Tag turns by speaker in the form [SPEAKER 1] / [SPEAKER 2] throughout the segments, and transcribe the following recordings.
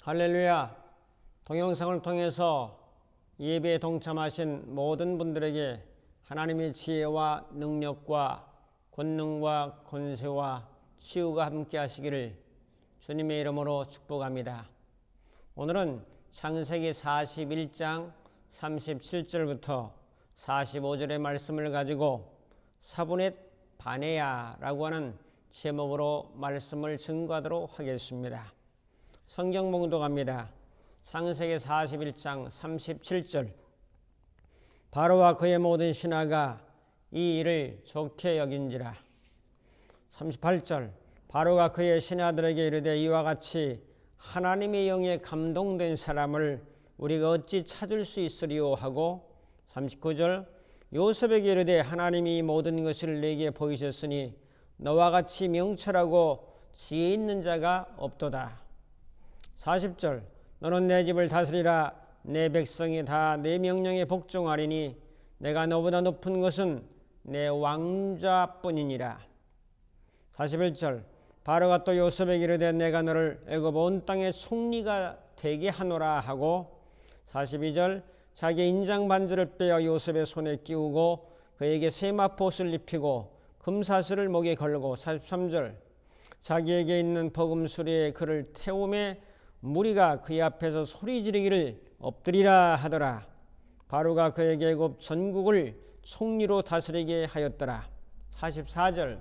[SPEAKER 1] 할렐루야. 동영상을 통해서 예배에 동참하신 모든 분들에게 하나님의 지혜와 능력과 권능과 권세와 치유가 함께 하시기를 주님의 이름으로 축복합니다. 오늘은 창세기 41장 37절부터 45절의 말씀을 가지고 사분의 바네야라고 하는 제목으로 말씀을 증거하도록 하겠습니다. 성경 봉독합니다. 창세기 41장 37절. 바로와 그의 모든 신하가 이 일을 좋게 여긴지라. 38절. 바로가 그의 신하들에게 이르되 이와 같이 하나님의 영에 감동된 사람을 우리가 어찌 찾을 수 있으리요 하고 39절. 요셉에게 이르되 하나님이 모든 것을 내게 보이셨으니 너와 같이 명철하고 지혜 있는 자가 없도다. 40절. 너는 내 집을 다스리라. 내 백성이 다 내 명령에 복종하리니 내가 너보다 높은 것은 내 왕좌뿐이니라. 41절. 바로가 또 요셉에게 이르되 내가 너를 애굽 온 땅의 총리가 되게 하노라 하고 42절. 자기 인장 반지를 빼어 요셉의 손에 끼우고 그에게 세마포옷을 입히고 금사슬을 목에 걸고 43절. 자기에게 있는 버금수리에 그를 태우매 무리가 그의 앞에서 소리 지르기를 엎드리라 하더라. 바로가 그에게 애굽 전국을 총리로 다스리게 하였더라. 44절.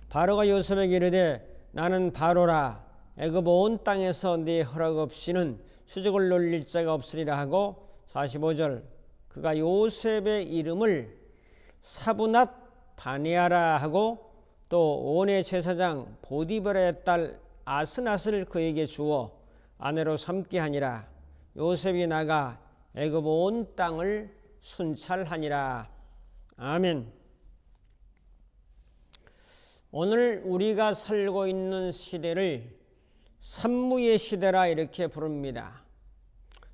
[SPEAKER 1] 바로가 요셉에게 이르되 나는 바로라. 애굽 온 땅에서 네 허락 없이는 수족을 놀릴 자가 없으리라 하고 45절. 그가 요셉의 이름을 사브낫 바네아라 하고 또 온의 제사장 보디베라의 딸 아스낫을 그에게 주어 아내로 삼게 하니라. 요셉이 나가 애굽 온 땅을 순찰하니라. 아멘. 오늘 우리가 살고 있는 시대를 산무의 시대라 이렇게 부릅니다.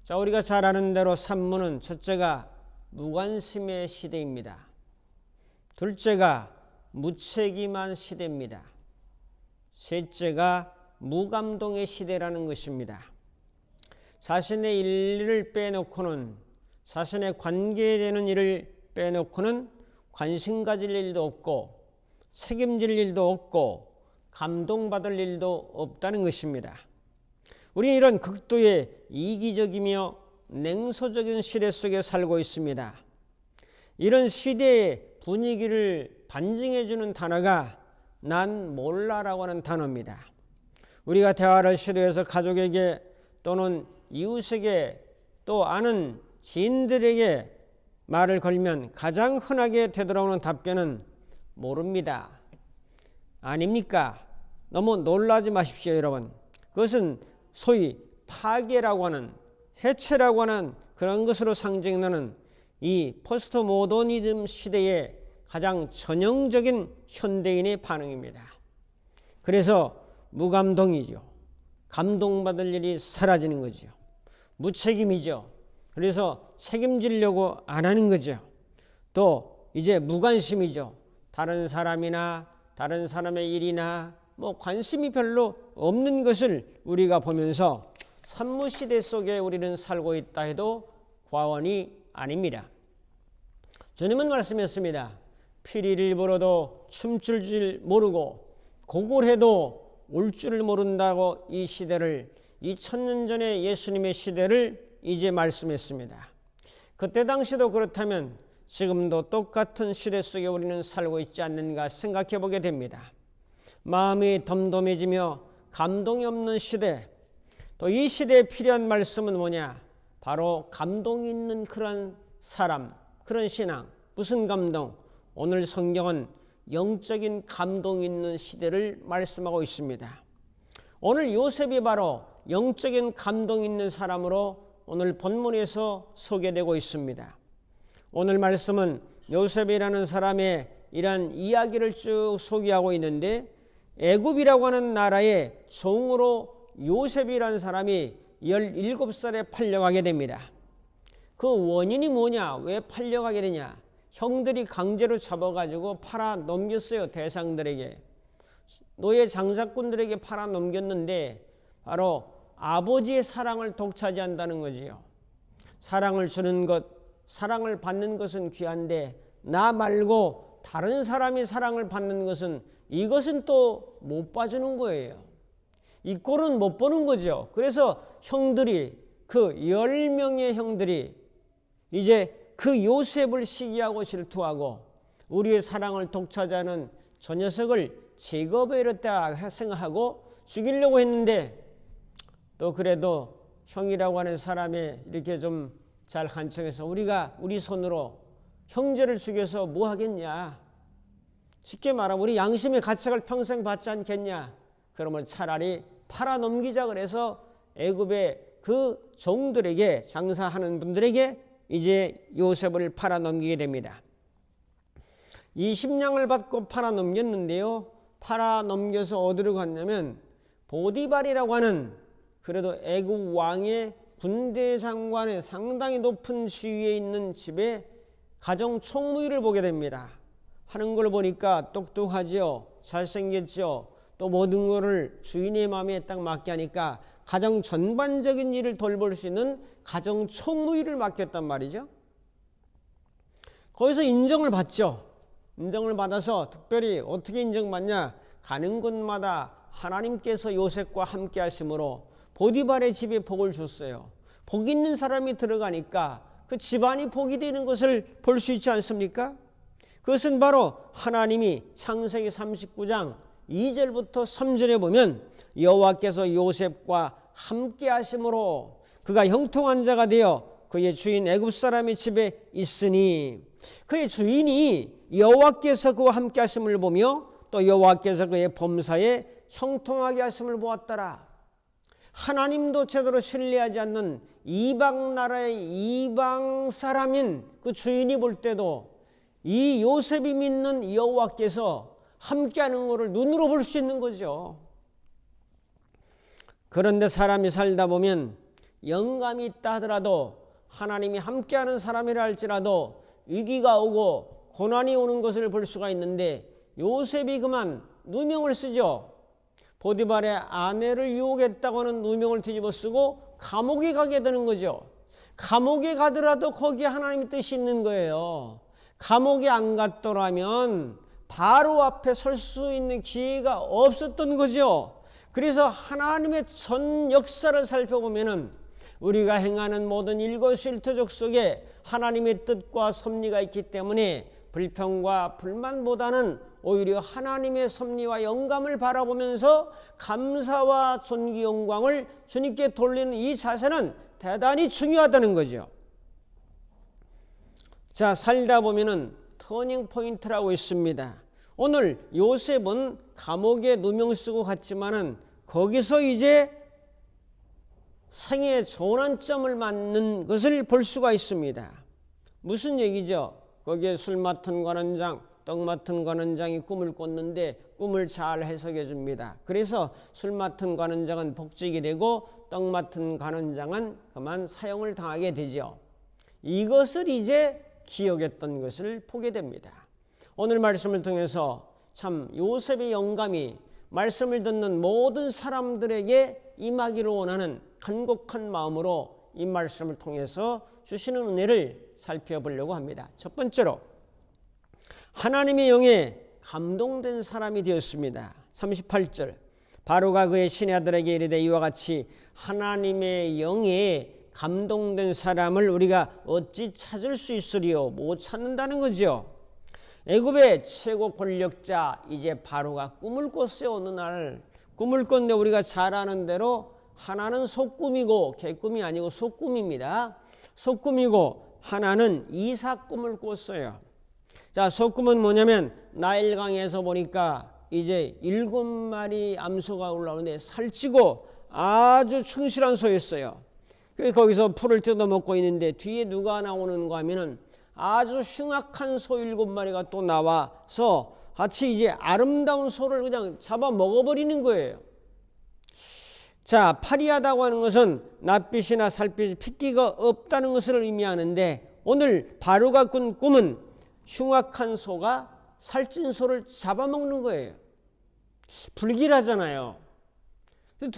[SPEAKER 1] 자, 우리가 잘 아는 대로 산무는 첫째가 무관심의 시대입니다. 둘째가 무책임한 시대입니다. 셋째가 무감동의 시대라는 것입니다. 자신의 일을 빼놓고는, 자신의 관계에 되는 일을 빼놓고는 관심 가질 일도 없고 책임질 일도 없고 감동받을 일도 없다는 것입니다. 우리는 이런 극도의 이기적이며 냉소적인 시대 속에 살고 있습니다. 이런 시대의 분위기를 반증해주는 단어가 난 몰라라고 하는 단어입니다. 우리가 대화를 시도해서 가족에게 또는 이웃에게 또 아는 지인들에게 말을 걸면 가장 흔하게 되돌아오는 답변은 모릅니다. 아닙니까? 너무 놀라지 마십시오, 여러분. 그것은 소위 파괴라고 하는, 해체라고 하는 그런 것으로 상징하는 이 포스트 모더니즘 시대의 가장 전형적인 현대인의 반응입니다. 그래서 무감동이죠. 감동받을 일이 사라지는 거죠. 무책임이죠. 그래서 책임지려고 안 하는 거죠. 또 이제 무관심이죠. 다른 사람이나 다른 사람의 일이나 관심이 별로 없는 것을 우리가 보면서 산무시대 속에 우리는 살고 있다 해도 과언이 아닙니다. 주님은 말씀했습니다. 피리를 불어도 춤출 줄 모르고 곡을 해도 올 줄을 모른다고 이 시대를 2000년 전에 예수님의 시대를 이제 말씀했습니다. 그때 당시도 그렇다면 지금도 똑같은 시대 속에 우리는 살고 있지 않는가 생각해 보게 됩니다. 마음이 덤덤해지며 감동이 없는 시대, 또 이 시대에 필요한 말씀은 뭐냐? 바로 감동이 있는 그런 사람, 그런 신앙. 무슨 감동? 오늘 성경은 영적인 감동이 있는 시대를 말씀하고 있습니다. 오늘 요셉이 바로 영적인 감동이 있는 사람으로 오늘 본문에서 소개되고 있습니다. 오늘 말씀은 요셉이라는 사람의 이러한 이야기를 쭉 소개하고 있는데 애굽이라고 하는 나라의 종으로 요셉이라는 사람이 17살에 팔려가게 됩니다. 그 원인이 뭐냐? 왜 팔려가게 되냐? 형들이 강제로 잡아가지고 팔아 넘겼어요. 대상들에게. 노예 장사꾼들에게 팔아 넘겼는데 바로 아버지의 사랑을 독차지한다는 거지요. 사랑을 주는 것, 사랑을 받는 것은 귀한데 나 말고 다른 사람이 사랑을 받는 것은 이것은 또 못 봐주는 거예요. 이 꼴은 못 보는 거죠. 그래서 형들이 그 10명의 형들이 이제 그 요셉을 시기하고 질투하고 우리의 사랑을 독차지하는 저 녀석을 제거해야겠다 생각하고 죽이려고 했는데 또 그래도 형이라고 하는 사람이 이렇게 좀 잘 간청해서 우리가 우리 손으로 형제를 죽여서 뭐 하겠냐. 쉽게 말하면 우리 양심의 가책을 평생 받지 않겠냐. 그러면 차라리 팔아넘기자 그래서 애굽의 그 종들에게 장사하는 분들에게 이제 요셉을 팔아넘기게 됩니다. 20냥을 받고 팔아넘겼는데요. 팔아넘겨서 어디로 갔냐면 보디발이라고 하는 그래도 애굽 왕의 군대 장관의 상당히 높은 지위에 있는 집에 가정 총무일을 보게 됩니다. 하는 걸 보니까 똑똑하지요. 잘생겼죠. 또 모든 것을 주인의 마음에 딱 맞게 하니까 가정 전반적인 일을 돌볼 수 있는 가정 총무일을 맡겼단 말이죠. 거기서 인정을 받죠. 인정을 받아서 특별히 어떻게 인정받냐. 가는 곳마다 하나님께서 요셉과 함께 하심으로 보디발의 집에 복을 줬어요. 복 있는 사람이 들어가니까 그 집안이 복이 되는 것을 볼 수 있지 않습니까? 그것은 바로 하나님이 창세기 39장 2절부터 3절에 보면 여호와께서 요셉과 함께 하심으로 그가 형통한 자가 되어 그의 주인 애굽 사람의 집에 있으니 그의 주인이 여호와께서 그와 함께 하심을 보며 또 여호와께서 그의 범사에 형통하게 하심을 보았더라. 하나님도 제대로 신뢰하지 않는 이방 나라의 이방 사람인 그 주인이 볼 때도 이 요셉이 믿는 여호와께서 함께하는 것을 눈으로 볼 수 있는 거죠. 그런데 사람이 살다 보면 영감이 있다 하더라도 하나님이 함께하는 사람이라 할지라도 위기가 오고 고난이 오는 것을 볼 수가 있는데 요셉이 그만 누명을 쓰죠. 보디발의 아내를 유혹했다고 하는 누명을 뒤집어 쓰고 감옥에 가게 되는 거죠. 감옥에 가더라도 거기에 하나님의 뜻이 있는 거예요. 감옥에 안 갔더라면 바로 앞에 설 수 있는 기회가 없었던 거죠. 그래서 하나님의 전 역사를 살펴보면은 우리가 행하는 모든 일거수일투족 속에 하나님의 뜻과 섭리가 있기 때문에 불평과 불만보다는 오히려 하나님의 섭리와 영감을 바라보면서 감사와 존귀 영광을 주님께 돌리는 이 자세는 대단히 중요하다는 거죠. 자, 살다 보면은 터닝 포인트라고 있습니다. 오늘 요셉은 감옥에 누명 쓰고 갔지만은 거기서 이제 생의 전환점을 맞는 것을 볼 수가 있습니다. 무슨 얘기죠? 거기에 술 맡은 관원장, 떡 맡은 관원장이 꿈을 꿨는데 꿈을 잘 해석해 줍니다. 그래서 술 맡은 관원장은 복직이 되고 떡 맡은 관원장은 그만 사형을 당하게 되죠. 이것을 이제 기억했던 것을 보게 됩니다. 오늘 말씀을 통해서 참 요셉의 영감이 말씀을 듣는 모든 사람들에게 임하기를 원하는 간곡한 마음으로 이 말씀을 통해서 주시는 은혜를 살펴보려고 합니다. 첫 번째로 하나님의 영에 감동된 사람이 되었습니다. 38절 바로가 그의 신의 아들에게 이르되 이와 같이 하나님의 영에 감동된 사람을 우리가 어찌 찾을 수 있으리요? 못 찾는다는 거죠. 애굽의 최고 권력자 이제 바로가 꿈을 꿨어요. 어느 날 꿈을 꿨는데 우리가 잘 아는 대로 하나는 속꿈이고 개꿈이 아니고 속꿈입니다. 속꿈이고 하나는 이삭 꿈을 꿨어요. 자, 속꿈은 뭐냐면 나일강에서 보니까 이제 7마리 암소가 올라오는데 살찌고 아주 충실한 소였어요. 거기서 풀을 뜯어먹고 있는데 뒤에 누가 나오는가 하면은 아주 흉악한 소 7마리가 또 나와서 같이 이제 아름다운 소를 그냥 잡아 먹어버리는 거예요. 자, 파리하다고 하는 것은 낯빛이나 살빛이 핏기가 없다는 것을 의미하는데 오늘 바로가 꾼 꿈은 흉악한 소가 살찐 소를 잡아먹는 거예요. 불길하잖아요.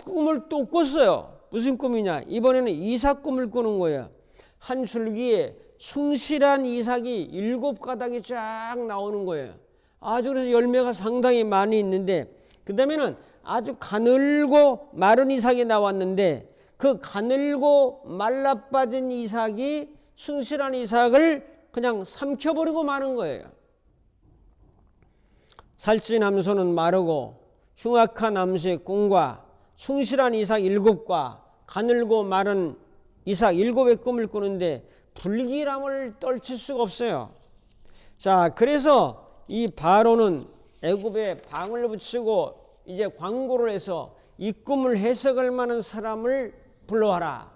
[SPEAKER 1] 꿈을 또 꿨어요. 무슨 꿈이냐? 이번에는 이삭 꿈을 꾸는 거예요. 한 줄기에 충실한 이삭이 7가닥이 쫙 나오는 거예요. 아주 그래서 열매가 상당히 많이 있는데, 그 다음에는 아주 가늘고 마른 이삭이 나왔는데, 그 가늘고 말라빠진 이삭이 충실한 이삭을 그냥 삼켜버리고 마는 거예요. 살찐 암소는 마르고 흉악한 암소의 꿈과 충실한 이삭 7과 가늘고 마른 이삭 7의 꿈을 꾸는데 불길함을 떨칠 수가 없어요. 자, 그래서 이 바로는 애굽에 방을 붙이고 이제 광고를 해서 이 꿈을 해석할 만한 사람을 불러와라.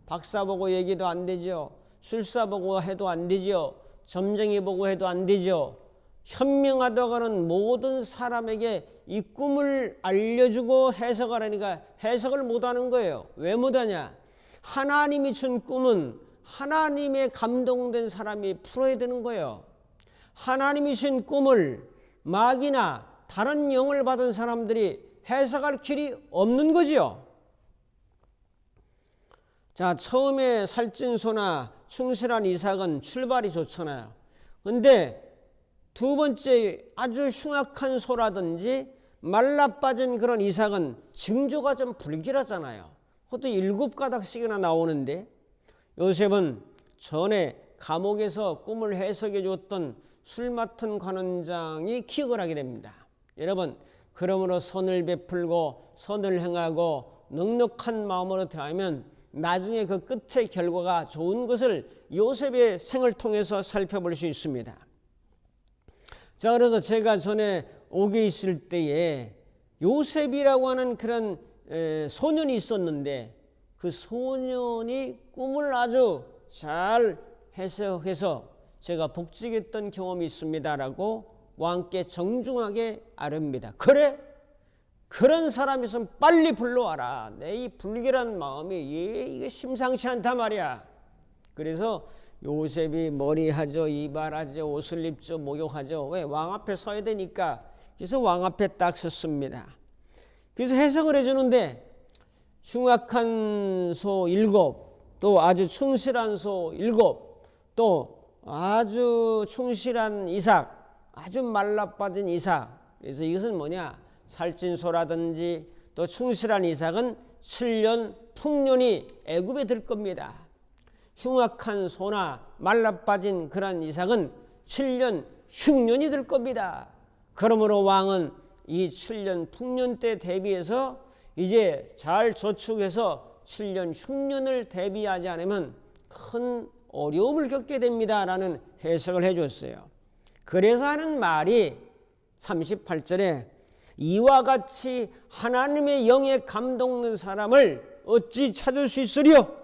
[SPEAKER 1] 박사 보고 얘기도 안 되죠. 술사 보고 해도 안 되죠. 점쟁이 보고 해도 안 되죠. 현명하다고 하는 모든 사람에게 이 꿈을 알려주고 해석하라니까 해석을 못하는 거예요. 왜 못하냐? 하나님이 준 꿈은 하나님의 감동된 사람이 풀어야 되는 거예요. 하나님이 준 꿈을 마귀나 다른 영을 받은 사람들이 해석할 길이 없는 거지요. 자, 처음에 살찐 소나 충실한 이삭은 출발이 좋잖아요. 근데 두 번째 아주 흉악한 소라든지 말라빠진 그런 이삭은 징조가 좀 불길하잖아요. 그것도 7가닥씩이나 나오는데, 요셉은 전에 감옥에서 꿈을 해석해 줬던 술 맡은 관원장이 기억을 하게 됩니다. 여러분, 그러므로 선을 베풀고 선을 행하고 넉넉한 마음으로 대하면 나중에 그 끝의 결과가 좋은 것을 요셉의 생을 통해서 살펴볼 수 있습니다. 자, 그래서 제가 전에 옥에 있을 때에 요셉이라고 하는 그런 소년이 있었는데, 그 소년이 꿈을 아주 잘 해석해서 제가 복직했던 경험이 있습니다라고 왕께 정중하게 아릅니다. 그래? 그런 사람이 있으면 빨리 불러와라. 내 이 불길한 마음이 이게 심상치 않단 말이야. 그래서 요셉이 머리하죠, 이발하죠, 옷을 입죠, 목욕하죠. 왜? 왕 앞에 서야 되니까. 그래서 왕 앞에 딱 섰습니다. 그래서 해석을 해주는데, 흉악한 소 7, 또 아주 충실한 소 7, 또 아주 충실한 이삭, 아주 말라빠진 이삭. 그래서 이것은 뭐냐? 살찐 소라든지 또 충실한 이삭은 7년 풍년이 애굽에 들 겁니다. 흉악한 소나 말라빠진 그런 이삭은 7년 흉년이 들 겁니다. 그러므로 왕은 이 7년 풍년 때 대비해서 이제 잘 저축해서 7년 흉년을 대비하지 않으면 큰 어려움을 겪게 됩니다 라는 해석을 해줬어요. 그래서 하는 말이 38절에 이와 같이 하나님의 영에 감동된 사람을 어찌 찾을 수 있으리요?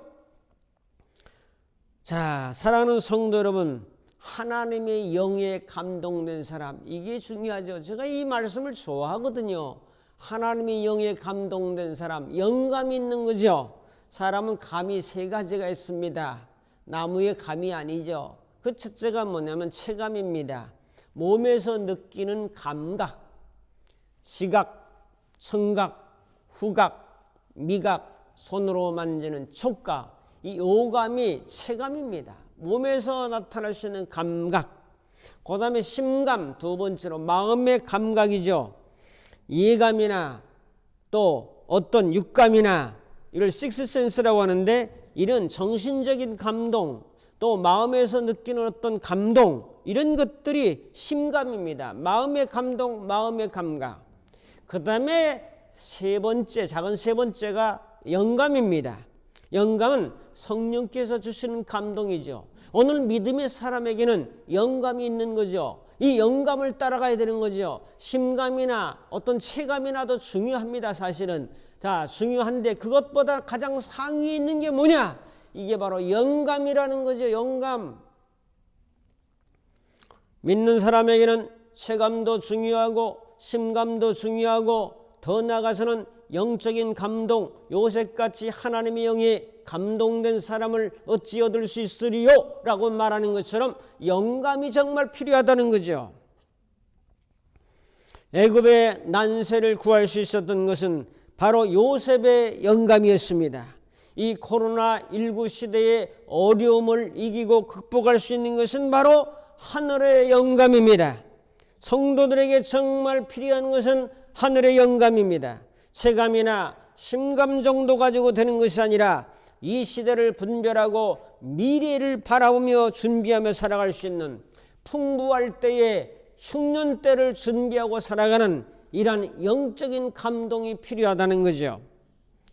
[SPEAKER 1] 자, 사랑하는 성도 여러분, 하나님의 영에 감동된 사람, 이게 중요하죠. 제가 이 말씀을 좋아하거든요. 하나님의 영에 감동된 사람, 영감이 있는 거죠. 사람은 감이 3가지가 있습니다. 나무의 감이 아니죠. 그 첫째가 뭐냐면 체감입니다. 몸에서 느끼는 감각, 시각, 청각, 후각, 미각, 손으로 만지는 촉각, 이 오감이 체감입니다. 몸에서 나타날 수 있는 감각. 그 다음에 심감, 두 번째로 마음의 감각이죠. 이해감이나 또 어떤 육감이나 이걸 식스센스라고 하는데, 이런 정신적인 감동, 또 마음에서 느끼는 어떤 감동, 이런 것들이 심감입니다. 마음의 감동, 마음의 감각. 그 다음에 작은 세 번째가 영감입니다. 영감은 성령께서 주시는 감동이죠. 오늘 믿음의 사람에게는 영감이 있는 거죠. 이 영감을 따라가야 되는 거죠. 심감이나 어떤 체감이나 더 중요합니다. 사실은 자, 중요한데 그것보다 가장 상위에 있는 게 뭐냐? 이게 바로 영감이라는 거죠. 영감. 믿는 사람에게는 체감도 중요하고 심감도 중요하고, 더 나아가서는 영적인 감동, 요셉같이 하나님의 영에 감동된 사람을 어찌 얻을 수 있으리요? 라고 말하는 것처럼 영감이 정말 필요하다는 거죠. 애굽의 난세를 구할 수 있었던 것은 바로 요셉의 영감이었습니다. 이 코로나19 시대의 어려움을 이기고 극복할 수 있는 것은 바로 하늘의 영감입니다. 성도들에게 정말 필요한 것은 하늘의 영감입니다. 체감이나 심감 정도 가지고 되는 것이 아니라 이 시대를 분별하고 미래를 바라보며 준비하며 살아갈 수 있는, 풍부할 때에 흉년 때를 준비하고 살아가는 이러한 영적인 감동이 필요하다는 거죠.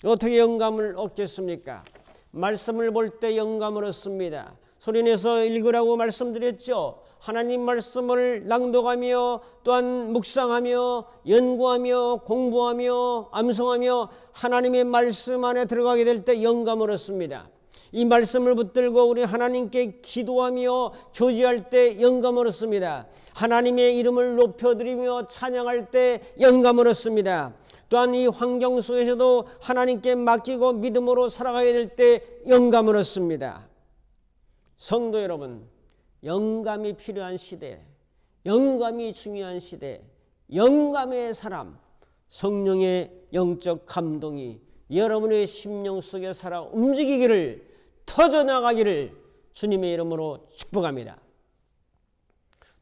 [SPEAKER 1] 어떻게 영감을 얻겠습니까? 말씀을 볼 때 영감을 얻습니다. 소리내서 읽으라고 말씀드렸죠. 하나님 말씀을 낭독하며 또한 묵상하며 연구하며 공부하며 암송하며 하나님의 말씀 안에 들어가게 될 때 영감을 얻습니다. 이 말씀을 붙들고 우리 하나님께 기도하며 교제할 때 영감을 얻습니다. 하나님의 이름을 높여드리며 찬양할 때 영감을 얻습니다. 또한 이 환경 속에서도 하나님께 맡기고 믿음으로 살아가게 될 때 영감을 얻습니다. 성도 여러분, 영감이 필요한 시대, 영감이 중요한 시대, 영감의 사람, 성령의 영적 감동이 여러분의 심령 속에 살아 움직이기를, 터져나가기를 주님의 이름으로 축복합니다.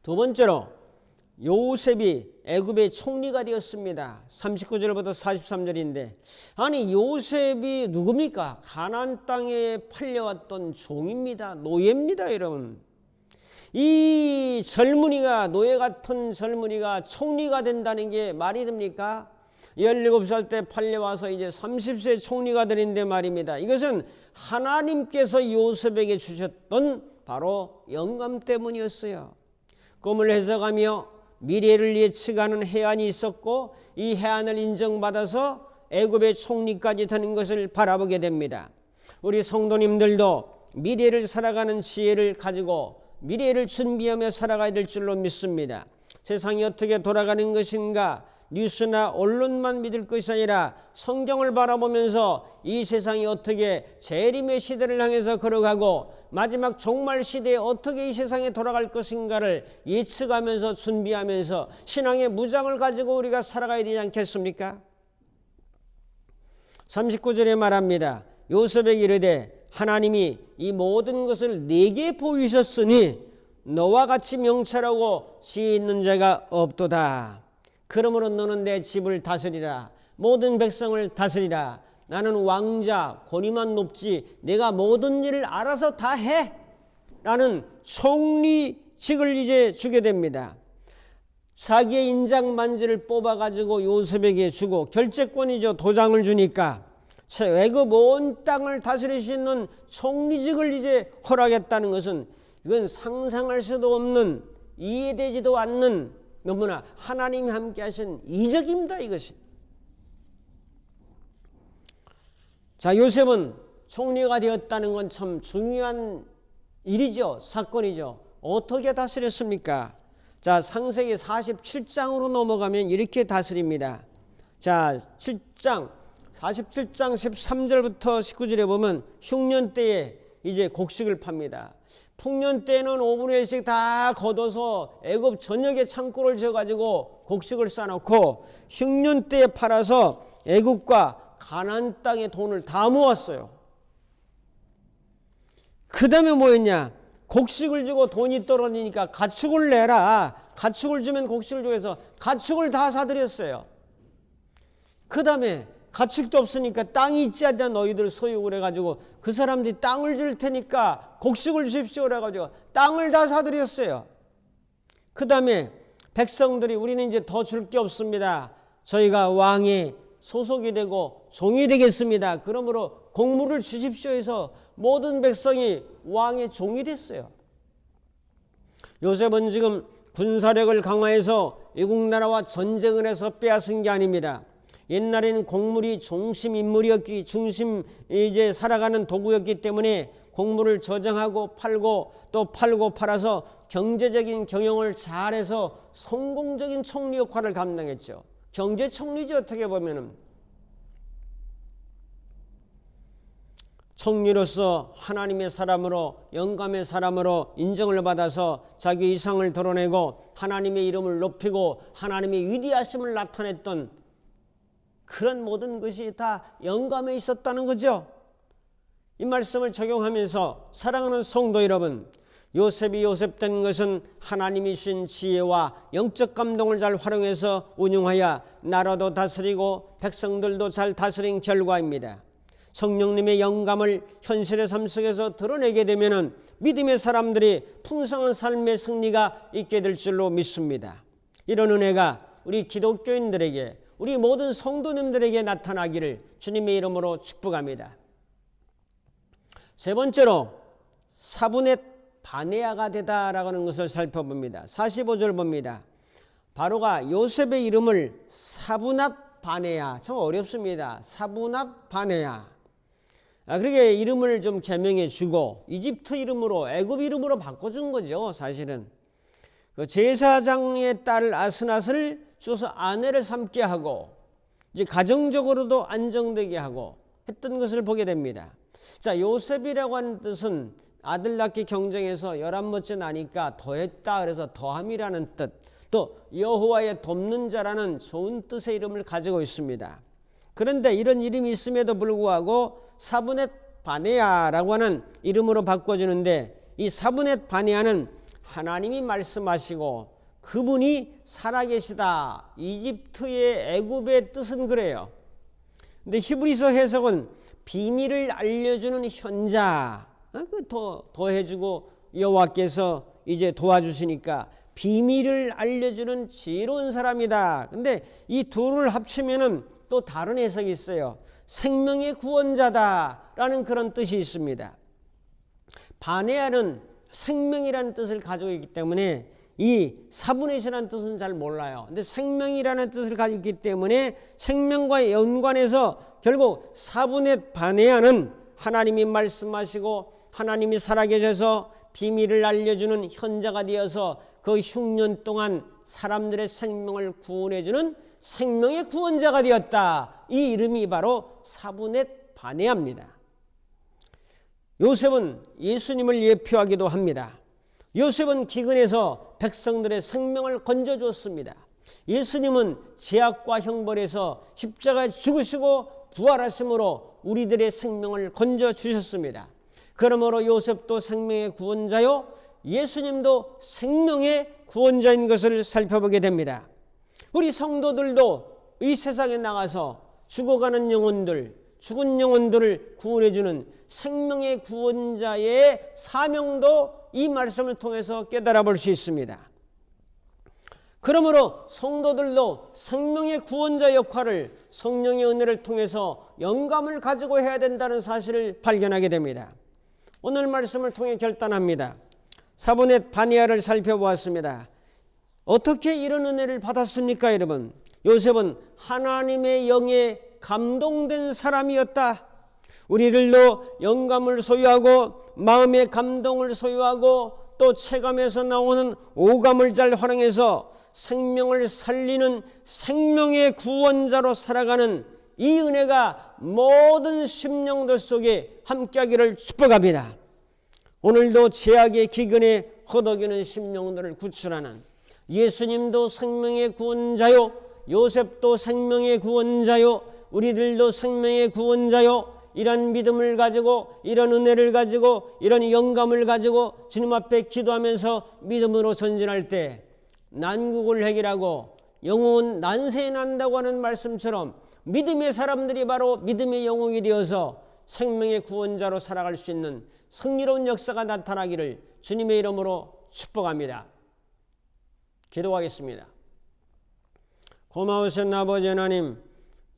[SPEAKER 1] 두 번째로 요셉이 애굽의 총리가 되었습니다. 39절부터 43절인데, 아니 요셉이 누굽니까? 가나안 땅에 팔려왔던 종입니다. 노예입니다. 여러분, 이 젊은이가, 노예 같은 젊은이가 총리가 된다는 게 말이 됩니까? 17살 때 팔려와서 이제 30세 총리가 되는데 말입니다. 이것은 하나님께서 요셉에게 주셨던 바로 영감 때문이었어요. 꿈을 해석하며 미래를 예측하는 해안이 있었고, 이 해안을 인정받아서 애굽의 총리까지 되는 것을 바라보게 됩니다. 우리 성도님들도 미래를 살아가는 지혜를 가지고 미래를 준비하며 살아가야 될 줄로 믿습니다. 세상이 어떻게 돌아가는 것인가 뉴스나 언론만 믿을 것이 아니라 성경을 바라보면서 이 세상이 어떻게 재림의 시대를 향해서 걸어가고 마지막 종말 시대에 어떻게 이 세상에 돌아갈 것인가를 예측하면서 준비하면서 신앙의 무장을 가지고 우리가 살아가야 되지 않겠습니까? 39절에 말합니다. 요셉에게 이르되 하나님이 이 모든 것을 내게 보이셨으니 너와 같이 명철하고 지혜 있는 자가 없도다. 그러므로 너는 내 집을 다스리라. 모든 백성을 다스리라. 나는 왕자 권위만 높지 내가 모든 일을 알아서 다 해. 라는 총리직을 이제 주게 됩니다. 자기의 인장 만지를 뽑아가지고 요셉에게 주고, 결재권이죠. 도장을 주니까 애굽 온 땅을 다스릴 수 있는 총리직을 이제 허락했다는 것은, 이건 상상할 수도 없는, 이해되지도 않는, 너무나 하나님이 함께 하신 이적입니다. 이것이. 자, 요셉은 총리가 되었다는 건 참 중요한 일이죠. 사건이죠. 어떻게 다스렸습니까? 자, 창세기 47장으로 넘어가면 이렇게 다스립니다. 자, 47장 13절부터 19절에 보면 흉년 때에 이제 곡식을 팝니다. 풍년 때는 5분의 1씩 다 걷어서 애굽 전역에 창고를 지어가지고 곡식을 싸놓고, 흉년 때에 팔아서 애굽과 가나안 땅의 돈을 다 모았어요. 그 다음에 뭐였냐? 곡식을 주고 돈이 떨어지니까 가축을 내라. 가축을 주면 곡식을 주고 해서 가축을 다 사들였어요. 그 다음에 가축도 없으니까 땅이 있지 않냐 너희들 소유를 해가지고 그 사람들이 땅을 줄 테니까 곡식을 주십시오 그래가지고 땅을 다 사들였어요. 그 다음에 백성들이 우리는 이제 더 줄 게 없습니다. 저희가 왕의 소속이 되고 종이 되겠습니다. 그러므로 곡물을 주십시오 해서 모든 백성이 왕의 종이 됐어요. 요셉은 지금 군사력을 강화해서 외국 나라와 전쟁을 해서 빼앗은 게 아닙니다. 옛날에는 곡물이 중심 인물이었기, 중심 이제 살아가는 도구였기 때문에 곡물을 저장하고 팔고 또 팔고 팔아서 경제적인 경영을 잘해서 성공적인 총리 역할을 감당했죠. 경제 총리죠. 어떻게 보면은 총리로서 하나님의 사람으로, 영감의 사람으로 인정을 받아서 자기 이상을 드러내고 하나님의 이름을 높이고 하나님의 위대하심을 나타냈던 그런 모든 것이 다 영감에 있었다는 거죠. 이 말씀을 적용하면서 사랑하는 성도 여러분, 요셉이 요셉된 것은 하나님이 주신 지혜와 영적 감동을 잘 활용해서 운용하여 나라도 다스리고 백성들도 잘 다스린 결과입니다. 성령님의 영감을 현실의 삶 속에서 드러내게 되면 믿음의 사람들이 풍성한 삶의 승리가 있게 될 줄로 믿습니다. 이런 은혜가 우리 기독교인들에게, 우리 모든 성도님들에게 나타나기를 주님의 이름으로 축복합니다. 세 번째로 사분의 바네아가 되다라고 하는 것을 살펴봅니다. 45절 봅니다. 바로가 요셉의 이름을 사브낫 바네아, 참 어렵습니다. 사브낫 바네아. 그렇게 이름을 좀 개명해 주고 이집트 이름으로, 애굽 이름으로 바꿔준 거죠. 사실은 그 제사장의 딸 아스낫을 줘서 아내를 삼게 하고 이제 가정적으로도 안정되게 하고 했던 것을 보게 됩니다. 자, 요셉이라고 하는 뜻은 아들 낳기 경쟁에서 11번째 나니까 더했다, 그래서 더함이라는 뜻, 또 여호와의 돕는 자라는 좋은 뜻의 이름을 가지고 있습니다. 그런데 이런 이름이 있음에도 불구하고 사브넷 바네아라고 하는 이름으로 바꿔주는데, 이 사브넷 바네아는 하나님이 말씀하시고 그분이 살아계시다, 이집트의 애굽의 뜻은 그래요. 근데 히브리서 해석은 비밀을 알려주는 현자, 더해주고 여호와께서 이제 도와주시니까 비밀을 알려주는 지혜로운 사람이다. 근데 이 둘을 합치면은 또 다른 해석이 있어요. 생명의 구원자다라는 그런 뜻이 있습니다. 바네아는 생명이라는 뜻을 가지고 있기 때문에 이 사브넷이라는 뜻은 잘 몰라요. 근데 생명이라는 뜻을 가지고 있기 때문에 생명과 연관해서 결국 사브넷 바네아는 하나님이 말씀하시고 하나님이 살아계셔서 비밀을 알려주는 현자가 되어서 그 흉년 동안 사람들의 생명을 구원해주는 생명의 구원자가 되었다. 이 이름이 바로 사브넷 바네아입니다. 요셉은 예수님을 예표하기도 합니다. 요셉은 기근에서 백성들의 생명을 건져주었습니다. 예수님은 죄악과 형벌에서 십자가에 죽으시고 부활하심으로 우리들의 생명을 건져주셨습니다. 그러므로 요셉도 생명의 구원자요, 예수님도 생명의 구원자인 것을 살펴보게 됩니다. 우리 성도들도 이 세상에 나가서 죽어가는 영혼들, 죽은 영혼들을 구원해주는 생명의 구원자의 사명도 이 말씀을 통해서 깨달아 볼 수 있습니다. 그러므로 성도들도 생명의 구원자 역할을 성령의 은혜를 통해서 영감을 가지고 해야 된다는 사실을 발견하게 됩니다. 오늘 말씀을 통해 결단합니다. 사브넷 바네아를 살펴보았습니다. 어떻게 이런 은혜를 받았습니까, 여러분? 요셉은 하나님의 영에 감동된 사람이었다. 우리들도 영감을 소유하고 마음의 감동을 소유하고 또 체감에서 나오는 오감을 잘 활용해서 생명을 살리는 생명의 구원자로 살아가는 이 은혜가 모든 심령들 속에 함께하기를 축복합니다. 오늘도 죄악의 기근에 허덕이는 심령들을 구출하는 예수님도 생명의 구원자요, 요셉도 생명의 구원자요, 우리들도 생명의 구원자요, 이런 믿음을 가지고 이런 은혜를 가지고 이런 영감을 가지고 주님 앞에 기도하면서 믿음으로 전진할 때 난국을 해결하고 영웅은 난세에 난다고 하는 말씀처럼 믿음의 사람들이 바로 믿음의 영웅이 되어서 생명의 구원자로 살아갈 수 있는 승리로운 역사가 나타나기를 주님의 이름으로 축복합니다. 기도하겠습니다. 고마우신 아버지 하나님,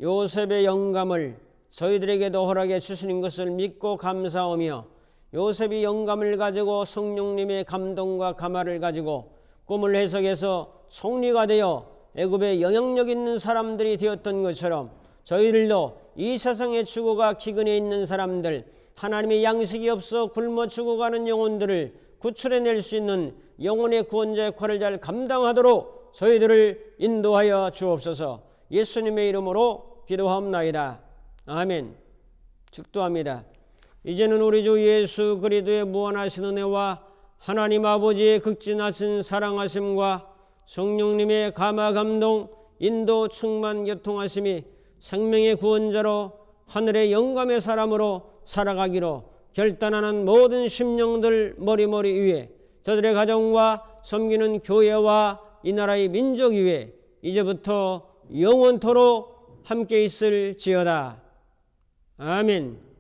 [SPEAKER 1] 요셉의 영감을 저희들에게도 허락해 주시는 것을 믿고 감사하며 요셉이 영감을 가지고 성령님의 감동과 감화를 가지고 꿈을 해석해서 총리가 되어 애굽에 영향력 있는 사람들이 되었던 것처럼 저희들도 이 세상에 죽어가 기근에 있는 사람들, 하나님의 양식이 없어 굶어 죽어가는 영혼들을 구출해낼 수 있는 영혼의 구원자 역할을 잘 감당하도록 저희들을 인도하여 주옵소서. 예수님의 이름으로 기도하옵나이다. 아멘. 축도합니다. 이제는 우리 주 예수 그리스도의 무한하신 은혜와 하나님 아버지의 극진하신 사랑하심과 성령님의 감화 감동, 인도 충만 교통하심이 생명의 구원자로 하늘의 영감의 사람으로 살아가기로 결단하는 모든 심령들 머리머리 위에, 저들의 가정과 섬기는 교회와 이 나라의 민족 위에 이제부터 영원토록 함께 있을지어다. 아멘.